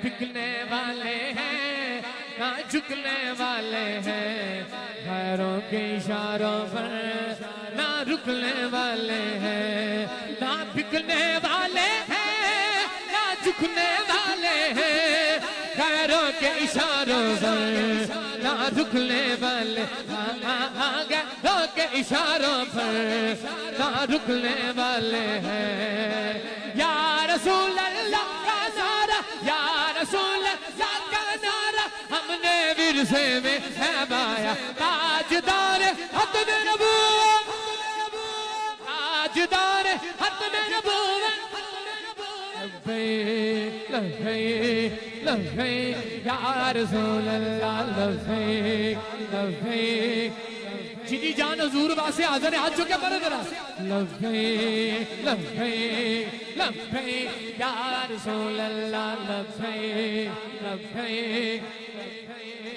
بکنے والے ہیں نہ جھکنے والے ہیں، غیروں کے اشاروں پر نہ رکنے والے ہیں، نہ بکنے والے ہیں نہ جھکنے والے ہیں، غیروں کے اشاروں پر نہ رکنے والے، غیروں کے اشاروں پر نہ رکنے والے ہیں۔ یا رسول اللہ کا نعرہ، یا رسول اللہ کا نعرہ ہم نے ورثے میں ہے بایا، تاجدار ختم نبوت، تاجدار ختم نبوت، لبیک لبیک لبیک یا رسول اللہ، لبیک لبیک۔ جی جان حضور واسے حاضر ہے، ہاتھ چکے پڑے ذرا، لبیک لبیک لبیک یا رسول اللہ، لبیک لبیک لبیک۔